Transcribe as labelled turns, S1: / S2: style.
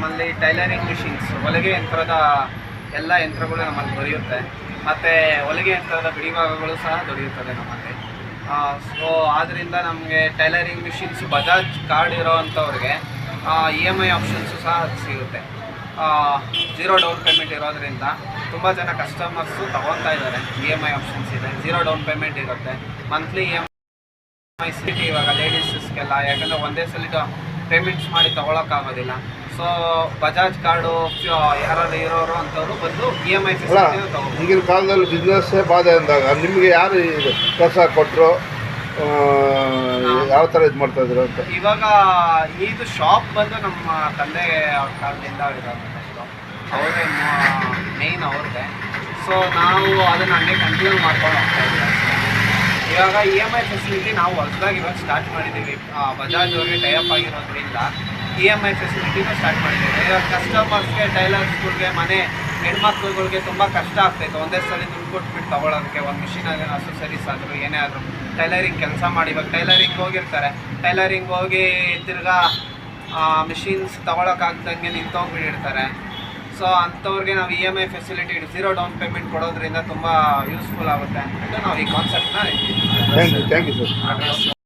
S1: ನಮ್ಮಲ್ಲಿ tailoring machines, ಹೊಲಿಗೆ ಯಂತ್ರದ ಎಲ್ಲ ಯಂತ್ರಗಳು ನಮ್ಮಲ್ಲಿ ದೊರೆಯುತ್ತೆ. ಮತ್ತು ಹೊಲಿಗೆ ಯಂತ್ರದ ಬಿಡಿಭಾಗಗಳು ಸಹ ದೊರೆಯುತ್ತದೆ ನಮ್ಮಲ್ಲಿ. ಸೊ ಆದ್ದರಿಂದ ನಮಗೆ ಟೈಲರಿಂಗ್ ಮಿಷಿನ್ಸ್ ಬಜಾಜ್ ಕಾರ್ಡ್ ಇರೋವಂಥವ್ರಿಗೆ EMI ಆಪ್ಷನ್ಸು ಸಹ ಸಿಗುತ್ತೆ. 0 ಡೌನ್ ಪೇಮೆಂಟ್ ಇರೋದರಿಂದ ತುಂಬ ಜನ ಕಸ್ಟಮರ್ಸು ತೊಗೊತಾ ಇದ್ದಾರೆ. EMI ಆಪ್ಷನ್ಸ್ ಇದೆ, 0 ಡೌನ್ ಪೇಮೆಂಟ್ ಇರುತ್ತೆ. ಮಂತ್ಲಿ EMI ಸಿಟಿ ಇವಾಗ ಲೇಡೀಸಸ್ಗೆಲ್ಲ, ಯಾಕಂದರೆ ಒಂದೇ ಸಲ ಪೇಮೆಂಟ್ಸ್ ಮಾಡಿ ತೊಗೊಳಕ್ಕಾಗೋದಿಲ್ಲ. ಸೊ ಬಜಾಜ್ ಕಾರ್ಡು ಯಾರು ಇರೋರು ಅಂಥವ್ರು ಬಂದು EMI ಫೆಸಿಲಿಟಿನ ತೊಗೊಬೋದು.
S2: ಈಗಿನ ಕಾಲದಲ್ಲಿ ಬಿಸ್ನೆಸ್ಸೇ ಬಾಧೆ ಅಂದಾಗ ನಿಮಗೆ ಯಾರು ಇದು ಪ್ರೋತ್ಸಾಹ ಕೊಟ್ಟರು, ಯಾವ ಥರ ಇದು ಮಾಡ್ತಾ ಇದ್ರು ಅಂತ?
S1: ಇವಾಗ ಇದು ಶಾಪ್ ಬಂದು ನಮ್ಮ ತಂದೆ ಅವ್ರ ಕಾಲದಿಂದ ಇರೋದು, ಅವರೇ ಮೇಯ್ನ್ ಅವ್ರದ್ದೇ. ಸೊ ನಾವು ಅದನ್ನು ಹಂಗೆ ಕಂಟಿನ್ಯೂ ಮಾಡ್ಕೊಂಡು ಹೋಗ್ತಾ ಇದ್ದೀವಿ. ಇವಾಗ EMI ಫೆಸಿಲಿಟಿ ನಾವು ಹೊಸದಾಗಿ ಇವಾಗ ಸ್ಟಾರ್ಟ್ ಮಾಡಿದ್ದೀವಿ. ಬಜಾಜ್ ಅವ್ರಿಗೆ ಟೈಅಪ್ ಆಗಿರೋದ್ರಿಂದ EMI ಫೆಸಿಲಿಟಿನ ಸ್ಟಾರ್ಟ್ ಮಾಡಿದ್ದೀವಿ. ಇವಾಗ ಕಸ್ಟಮರ್ಸ್ಗೆ, ಟೈಲರ್ಸ್ಗಳಿಗೆ, ಮನೆ ಹೆಣ್ಮಕ್ಳುಗಳಿಗೆ ತುಂಬ ಕಷ್ಟ ಆಗ್ತಾಯಿತ್ತು ಒಂದೇ ಸಲ ದುಡ್ಡು ಕೊಟ್ಬಿಟ್ಟು ತೊಗೊಳೋದಕ್ಕೆ. ಒಂದು ಮಿಷಿನ್ ಅಸೆಸರೀಸ್ ಆದರೂ ಏನೇ ಆದರೂ ಟೈಲರಿಂಗ್ ಕೆಲಸ ಮಾಡಿ ಇವಾಗ ಟೈಲರಿಂಗ್ ಹೋಗಿರ್ತಾರೆ, ಟೈಲರಿಂಗ್ ಹೋಗಿ ತಿರ್ಗಾ ಮಿಷಿನ್ಸ್ ತೊಗೊಳಕ್ಕಾಗ್ದಂಗೆ ನಿಂತೋಗ್ಬಿಟ್ಟಿರ್ತಾರೆ. ಸೊ ಅಂಥವ್ರಿಗೆ ನಾವು EMI ಫೆಸಿಲಿಟಿ 0 ಡೌನ್ ಪೇಮೆಂಟ್ ಕೊಡೋದ್ರಿಂದ ತುಂಬ ಯೂಸ್ಫುಲ್ ಆಗುತ್ತೆ ಅಂದ್ಬಿಟ್ಟು ನಾವು ಈ ಕಾನ್ಸೆಪ್ಟ್ನ
S2: ಥ್ಯಾಂಕ್ ಯು ಸರ್.